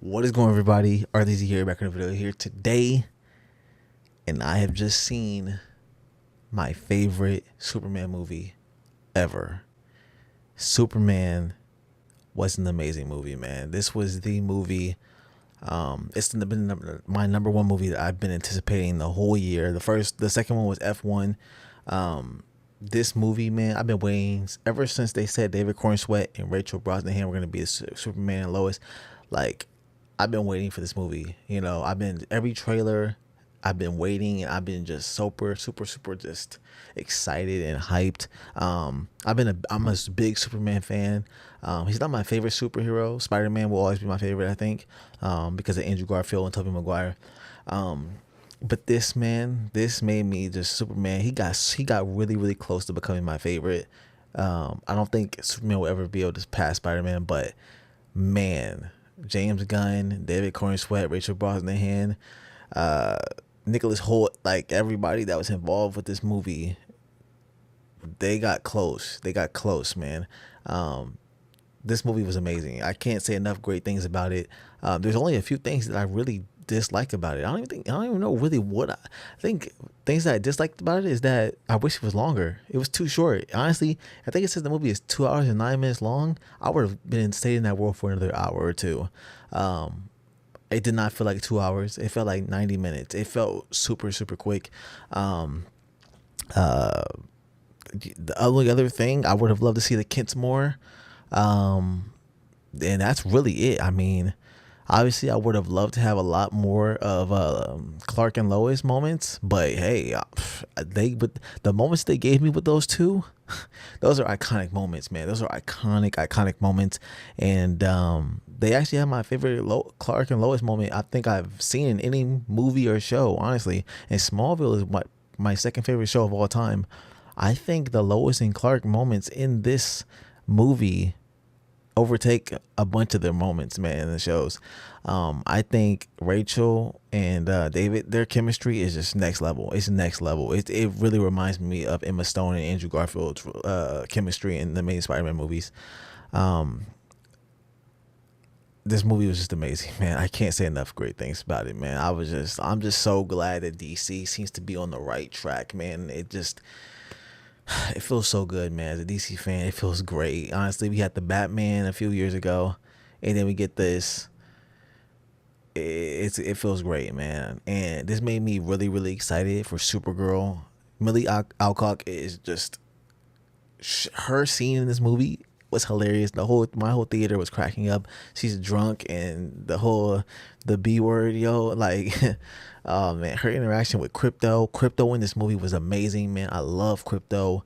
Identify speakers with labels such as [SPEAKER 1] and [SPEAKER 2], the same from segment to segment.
[SPEAKER 1] What is going on, everybody? RDZ here, back in the video here today, and I have just seen my favorite Superman movie ever. Superman was an amazing movie, man. This was the movie. It's been my number one movie that I've been anticipating the whole year. The second one was F1. This movie, man, I've been waiting ever since they said David Corenswet and Rachel Brosnahan were gonna be the Superman and Lois. Like, I've been waiting for this movie. You know, I've been every trailer. I've been waiting, and I've been just super just excited and hyped. I'm a big Superman fan. He's not my favorite superhero. Spider-Man will always be my favorite, I think, because of Andrew Garfield and Tobey Maguire. But this made me just Superman. He got really close to becoming my favorite. I don't think Superman will ever be able to pass Spider-Man, but man, James Gunn, David Corenswet, Rachel Brosnahan, Nicholas Hoult, like everybody that was involved with this movie, they got close. They got close, man. This movie was amazing. I can't say enough great things about it. There's only a few things that I really dislike about it. I don't even know really what I think. Things that I disliked about it is that I wish it was longer. It was too short. Honestly, I think it says the movie is 2 hours and 9 minutes long. I would have been stayed in that world for another hour or two. It did not feel like 2 hours. It felt like 90 minutes. It felt super quick. The only other thing, I would have loved to see the Kents more. And that's really it. I mean, obviously, I would have loved to have a lot more of Clark and Lois moments, but hey, but the moments they gave me with those two, those are iconic moments, man. Those are iconic moments, and they actually have my favorite Clark and Lois moment I think I've seen in any movie or show, honestly. And Smallville is my second favorite show of all time. I think the Lois and Clark moments in this movie overtake a bunch of their moments, man, in the shows. I think Rachel and David, their chemistry is just next level. It's next level. It really reminds me of Emma Stone and Andrew Garfield's chemistry in the main Spider-Man movies. This movie was just amazing, man. I can't say enough great things about it, man. I'm just so glad that DC seems to be on the right track, man. It feels so good, man. As a DC fan, it feels great. Honestly, we had the Batman a few years ago, and then we get this. It feels great, man. And this made me really excited for Supergirl. Millie Alcock is just her scene in this movie was hilarious. My whole theater was cracking up. She's drunk, and the B word, yo, like. Oh man, her interaction with Crypto in this movie was amazing, man. I love Crypto.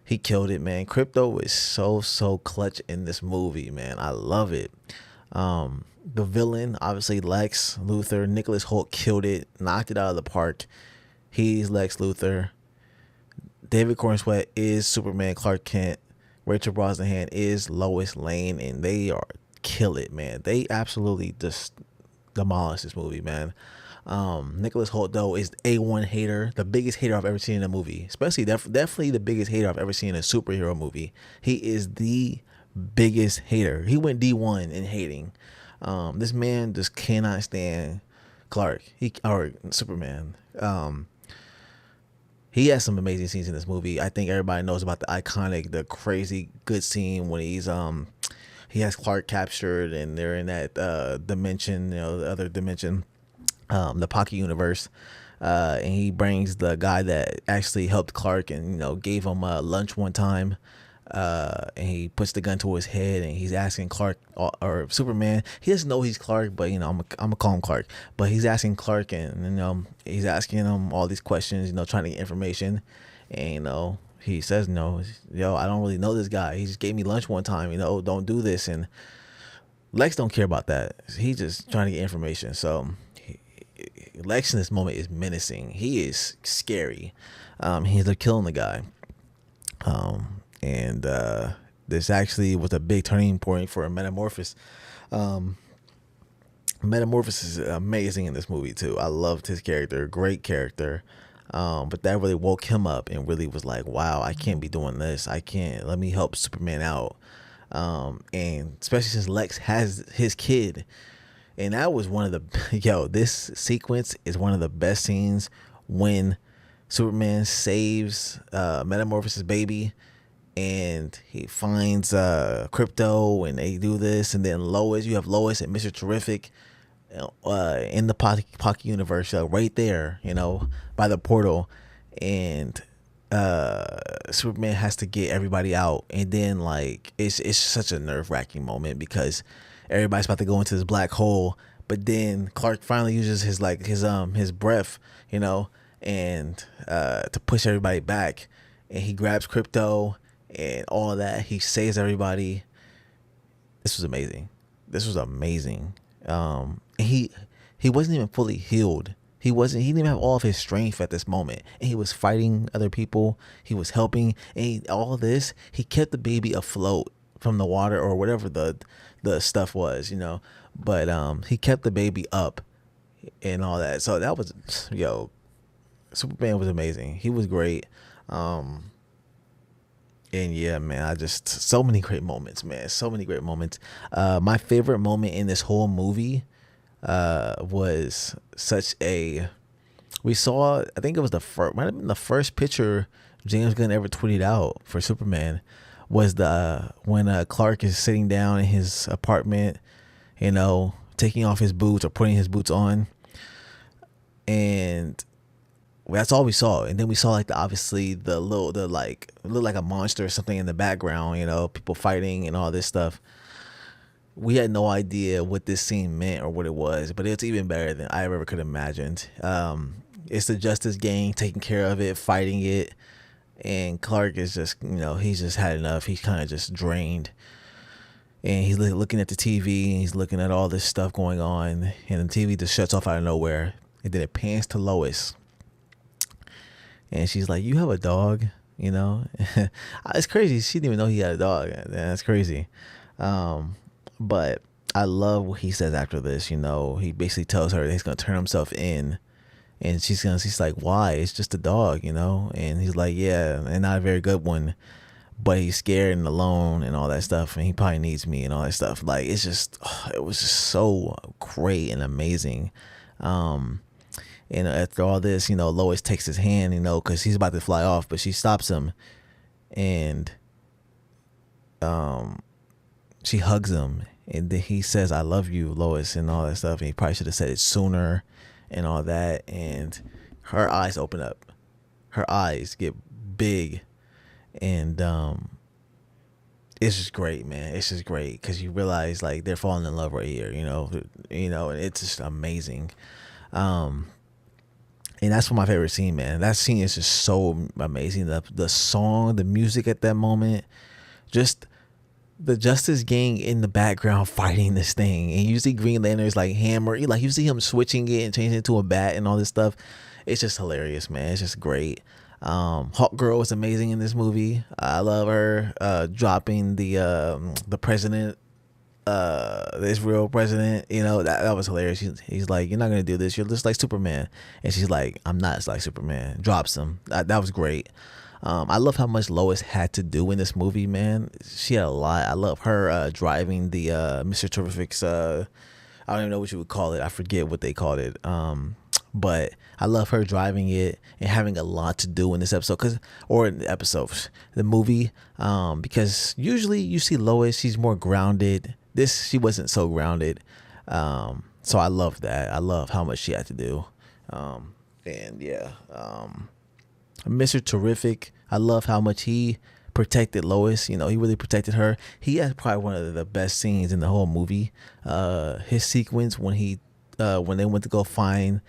[SPEAKER 1] He killed it, man. Crypto is so clutch in this movie, man. I love it. The villain, obviously Lex Luthor. Nicholas Hoult killed it, knocked it out of the park. He's Lex Luthor. David Corenswet is Superman Clark Kent. Rachel Brosnahan is Lois Lane, and they kill it, man. They absolutely just demolish this movie, man. Nicholas Hoult, though, is A1 hater, the biggest hater I've ever seen in a movie, especially definitely the biggest hater I've ever seen in a superhero movie. He is the biggest hater. He went D1 in hating. This man just cannot stand Clark or Superman. He has some amazing scenes in this movie. I think everybody knows about the crazy good scene when he has Clark captured and they're in that dimension, the other dimension. The Pocket universe, and he brings the guy that actually helped Clark and gave him lunch one time, and he puts the gun to his head and he's asking Clark or Superman. He doesn't know he's Clark, but I'm gonna call him Clark. But he's asking Clark, and he's asking him all these questions, trying to get information, and he says no, I don't really know this guy. He just gave me lunch one time, don't do this. And Lex don't care about that. He's just trying to get information. So Lex in this moment is menacing. He is scary. He's killing the guy. And this actually was a big turning point for Metamorphosis. Metamorphosis is amazing in this movie too. I loved his character, great character. But that really woke him up and really was like, wow, I can't be doing this. Let me help Superman out. And especially since Lex has his kid, And that was one of the this sequence is one of the best scenes when Superman saves Metamorphosis baby, and he finds Crypto, and they do this, and then Lois, you have Lois and Mr. Terrific in the Pocky universe, right there, by the portal, and Superman has to get everybody out, and then like it's such a nerve-wracking moment because everybody's about to go into this black hole, but then Clark finally uses his breath, and to push everybody back, and he grabs Crypto and all of that. He saves everybody. This was amazing. He wasn't even fully healed. He didn't even have all of his strength at this moment, and he was fighting other people. He was helping, and all this, he kept the baby afloat from the water or whatever the stuff was, But he kept the baby up and all that. So that was, Superman was amazing. He was great. And yeah, man, so many great moments, man. So many great moments. My favorite moment in this whole movie was we saw, I think it was might have been the first picture James Gunn ever tweeted out for Superman, was when Clark is sitting down in his apartment, taking off his boots or putting his boots on, and that's all we saw. And then we saw obviously it looked like a monster or something in the background, people fighting and all this stuff. We had no idea what this scene meant or what it was, but it's even better than I ever could have imagined. It's the Justice Gang taking care of it, fighting it, and Clark is just, he's just had enough. He's kind of just drained, and he's looking at the TV, and he's looking at all this stuff going on, and the TV just shuts off out of nowhere, and then it pans to Lois, and she's like, "You have a dog?" It's crazy. She didn't even know he had a dog. That's crazy. But I love what he says after this. He basically tells her that he's gonna turn himself in, and she's like, "Why? It's just a dog, And he's like, "Yeah, and not a very good one, but he's scared and alone and all that stuff, and he probably needs me and all that stuff." Like, it was just so great and amazing. And after all this, Lois takes his hand, because he's about to fly off, but she stops him, and she hugs him, and then he says, "I love you, Lois," and all that stuff. And he probably should have said it sooner and all that. And her eyes open up. Her eyes get big, and it's just great, man. It's just great because you realize they're falling in love right here, and it's just amazing. And that's my favorite scene, man. That scene is just so amazing. The song, the music at that moment, just the Justice Gang in the background fighting this thing, and you see Green Lantern's hammer, you see him switching it and changing it to a bat and all this stuff. It's just hilarious, man. It's just great. Hawk Girl is amazing in this movie. I love her dropping the president, the Israel president. That was hilarious. He's like, "You're not gonna do this. You're just like Superman," and she's like, "I'm not like Superman." Drops him. That was great. I love how much Lois had to do in this movie, man. She had a lot. I love her driving the Mr. Terrific's, I don't even know what you would call it. I forget what they called it. But I love her driving it and having a lot to do in this episode, the movie, because usually you see Lois, she's more grounded. She wasn't so grounded. So I love that. I love how much she had to do. And yeah, Mr. Terrific, I love how much he protected Lois. He really protected her. He had probably one of the best scenes in the whole movie. His sequence when they went to go find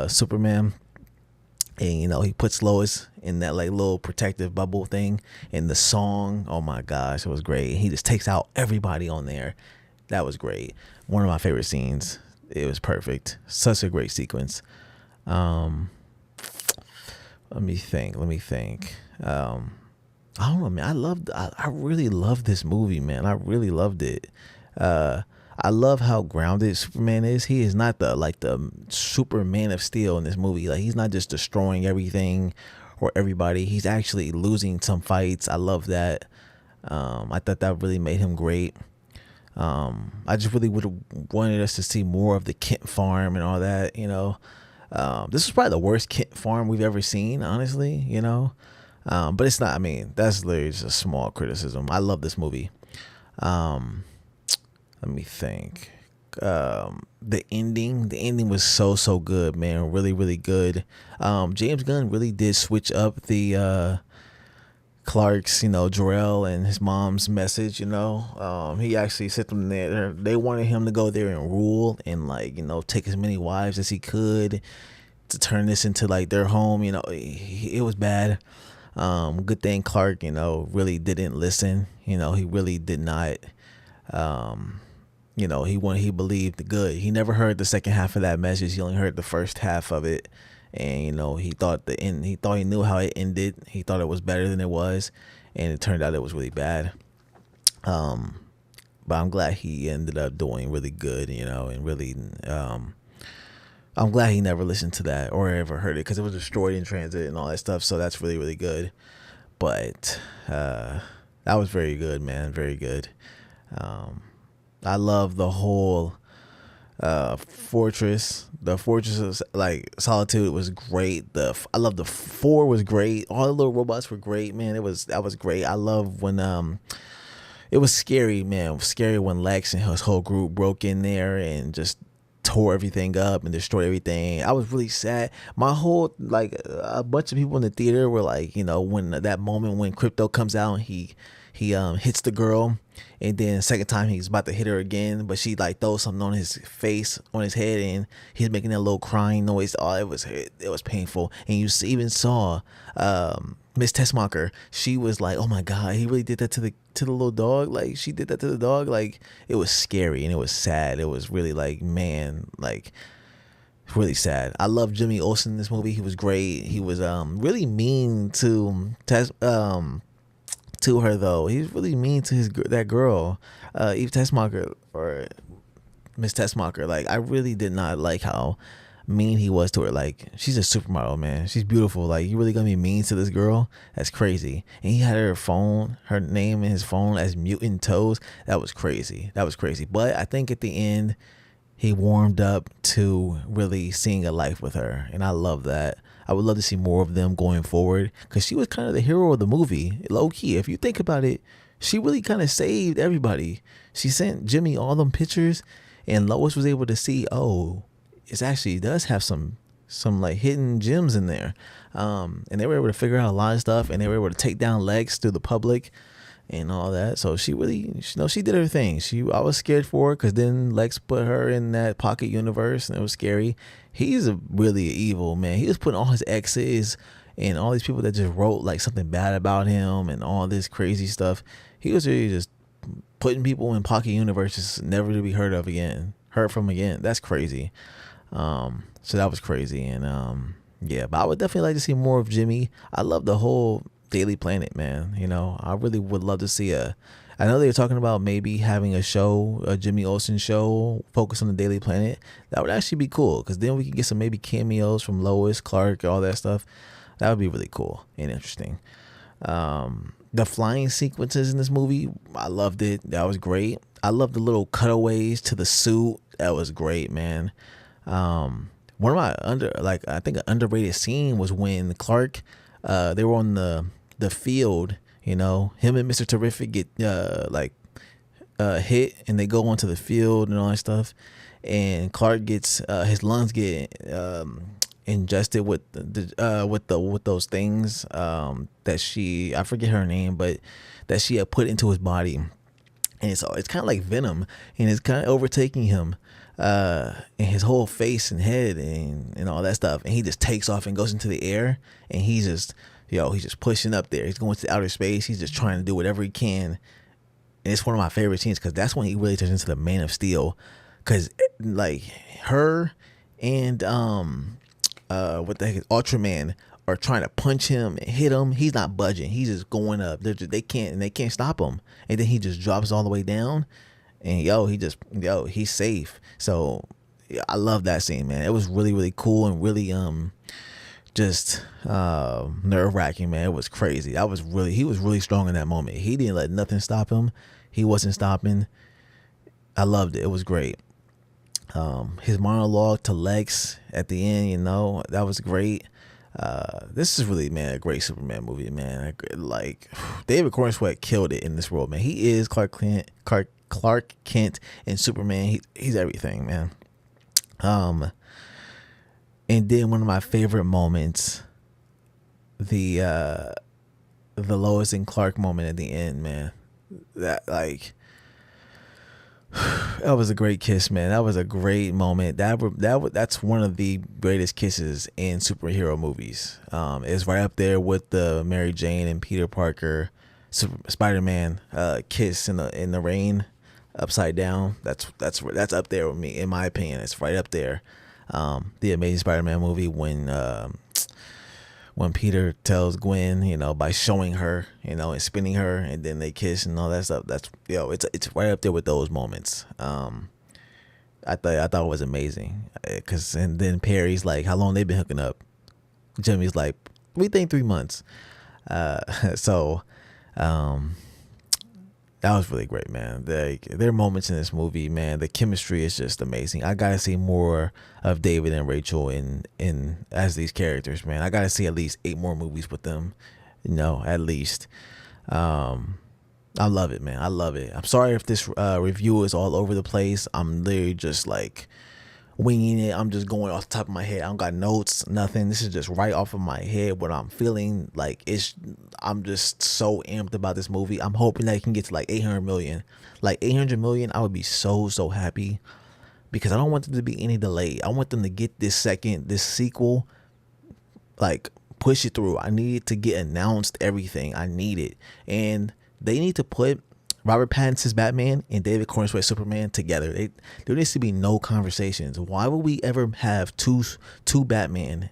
[SPEAKER 1] Superman, and he puts Lois in that little protective bubble thing, and the song, oh my gosh, it was great. He just takes out everybody on there. That was great. One of my favorite scenes. It was perfect. Such a great sequence. Let me think. I don't know, man. I really loved this movie, man. I really loved it. I love how grounded Superman is. He is not the Superman of Steel in this movie. He's not just destroying everything or everybody. He's actually losing some fights. I love that. I thought that really made him great. I just really would have wanted us to see more of the Kent farm and all that. This is probably the worst Kent farm we've ever seen, honestly. But it's not. I mean, that's literally just a small criticism. I love this movie. Let me think. The ending was so good, man. Really, really good. James Gunn really did switch up the Clark's, Jarrell and his mom's message. He actually sent them there. They wanted him to go there and rule and take as many wives as he could to turn this into like their home. It was bad. Good thing Clark, really didn't listen. He really did not. He believed the good. He never heard the second half of that message. He only heard the first half of it. And he thought the end. He thought he knew how it ended. He thought it was better than it was, and it turned out it was really bad. But I'm glad he ended up doing really good. And really, I'm glad he never listened to that or ever heard it because it was destroyed in transit and all that stuff. So that's really, really good. But that was very good, man. Very good. I love the whole fortress. The fortress of Solitude was great. I love the 4 was great. All the little robots were great, man. That was great. I love when it was scary, man. It was scary when Lex and his whole group broke in there and just tore everything up and destroyed everything. I was really sad. My whole a bunch of people in the theater were when that moment when Crypto comes out and he hits the girl, and then second time he's about to hit her again, but she throws something on his face, on his head, and he's making that little crying noise. Oh, it was painful. And you even saw Miss Tessmacher. She was like, oh my god, he really did that to the little dog. She did that to the dog. It was scary and it was sad. It was really really sad. I love Jimmy Olsen in this movie. He was great. He was really mean to her though. He's really mean to that girl, Eve Tessmacher, or Miss Tessmacher. I really did not like how mean he was to her. She's a supermodel, man. She's beautiful. You really gonna be mean to this girl? That's crazy. And he had her name in his phone as Mutant Toes. That was crazy. But I think at the end, he warmed up to really seeing a life with her, and I love that. I would love to see more of them going forward because she was kind of the hero of the movie. Low key, if you think about it, she really kind of saved everybody. She sent Jimmy all them pictures, and Lois was able to see, oh, it actually does have some hidden gems in there. And they were able to figure out a lot of stuff, and they were able to take down Lex through the public and all that. So she really, she did her thing. I was scared for her because then Lex put her in that pocket universe, and it was scary. He's a really evil man. He was putting all his exes and all these people that just wrote something bad about him and all this crazy stuff. He was really just putting people in pocket universes never to be heard from again. That's crazy. So that was crazy. And yeah, but I would definitely like to see more of Jimmy. I love the whole Daily Planet, man. I really would love to see I know they were talking about maybe having a Jimmy Olsen show focused on the Daily Planet. That would actually be cool because then we could get some maybe cameos from Lois, Clark, all that stuff. That would be really cool and interesting. The flying sequences in this movie, I loved it. That was great. I love the little cutaways to the suit. That was great, man. One of my I think an underrated scene was when Clark, they were on the field. Him and Mr. Terrific get hit, and they go onto the field and all that stuff. And Clark gets his lungs get ingested with those things that I forget her name, but that she had put into his body. And it's kind of like venom, and it's kind of overtaking him, and his whole face and head and all that stuff. And he just takes off and goes into the air, and he's just pushing up there. He's going to outer space. He's just trying to do whatever he can. And it's one of my favorite scenes because that's when he really turns into the Man of Steel. Because her and what the heck is Ultraman are trying to punch him and hit him. He's not budging. He's just going up. They can't stop him. And then he just drops all the way down. And he's safe. So I love that scene, man. It was really, really cool and really just nerve-wracking, man. It was crazy. He was really strong in that moment. He didn't let nothing stop him. He wasn't stopping. I loved it. It was great. His monologue to Lex at the end, that was great. This is really, man, a great Superman movie, man. Like, David Corenswet killed it in this role, man. He is Clark Kent and Superman. He's everything, man. And then one of my favorite moments, the Lois and Clark moment at the end, man. That, like, that was a great kiss, man. That was a great moment. That's one of the greatest kisses in superhero movies. It's right up there with the Mary Jane and Peter Parker Spider-Man kiss in the rain, upside down. That's up there with me, in my opinion. It's right up there. The Amazing Spider-Man movie, when Peter tells Gwen, by showing her, and spinning her, and then they kiss and all that stuff. That's, it's right up there with those moments. I thought it was amazing, and then Perry's like, how long they been hooking up? Jimmy's like, we think 3 months. So, that was really great, man. There are moments in this movie, man. The chemistry is just amazing. I gotta see more of David and Rachel as these characters, man. I gotta see at least 8 more movies with them, at least. I love it, man. I love it. I'm sorry if this review is all over the place. I'm literally just like winging it. I'm just going off the top of my head. I don't got notes, nothing. This is just right off of my head, what I'm feeling. Like, I'm just so amped about this movie. I'm hoping that it can get to like 800 million. Like 800 million, I would be so happy, because I don't want there to be any delay. I want them to get this sequel, like, push it through. I need it to get announced, everything. I need it. And they need to put Robert Pattinson's Batman and David Corenswet's Superman together. There needs to be no conversations. Why would we ever have two Batman?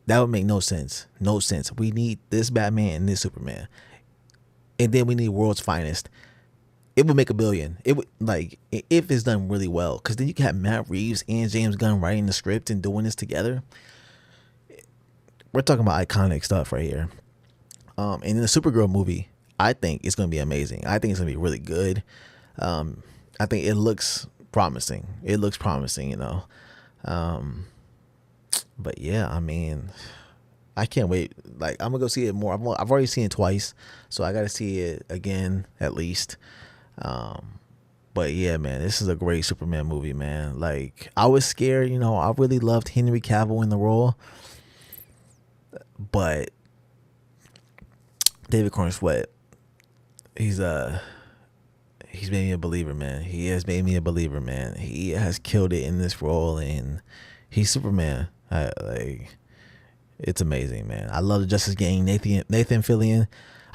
[SPEAKER 1] That would make no sense. No sense. We need this Batman and this Superman, and then we need World's Finest. It would make $1 billion. It would, like, if it's done really well, because then you can have Matt Reeves and James Gunn writing the script and doing this together. We're talking about iconic stuff right here. And in the Supergirl movie, I think it's going to be amazing. I think it's going to be really good. I think it looks promising. But yeah, I mean, I can't wait. Like, I'm going to go see it more. I've already seen it twice, so I got to see it again at least. But yeah, man, this is a great Superman movie, man. Like, I was scared, I really loved Henry Cavill in the role, but David Corenswet, he's made me a believer, man. He has made me a believer, man. He has killed it in this role, and he's Superman. It's amazing, man. I love the Justice Gang. Nathan Fillion.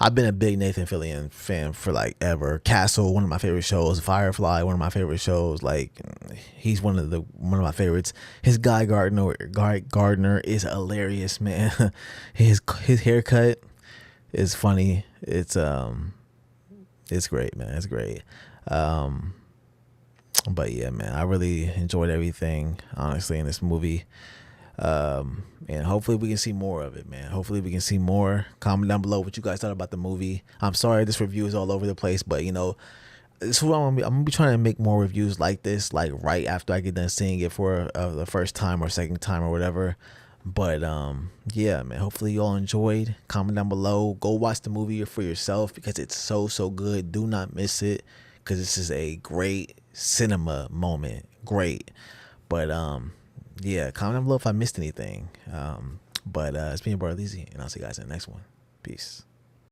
[SPEAKER 1] I've been a big Nathan Fillion fan for like ever. Castle, one of my favorite shows. Firefly, one of my favorite shows. Like, he's one of my favorites. His Guy Gardner is hilarious, man. His haircut is funny. It's great, man. It's great. But yeah, man, I really enjoyed everything, honestly, in this movie. And hopefully we can see more of it, man. Hopefully we can see more. Comment down below what you guys thought about the movie. I'm sorry this review is all over the place, but this is what I'm gonna be trying to make more reviews like this, like right after I get done seeing it for the first time or second time or whatever. But yeah, man, hopefully you all enjoyed. Comment down below. Go watch the movie for yourself, because it's so good. Do not miss it, because this is a great cinema moment. Great. But yeah, comment down below if I missed anything. But it's been your brother Leezy, and I'll see you guys in the next one. Peace.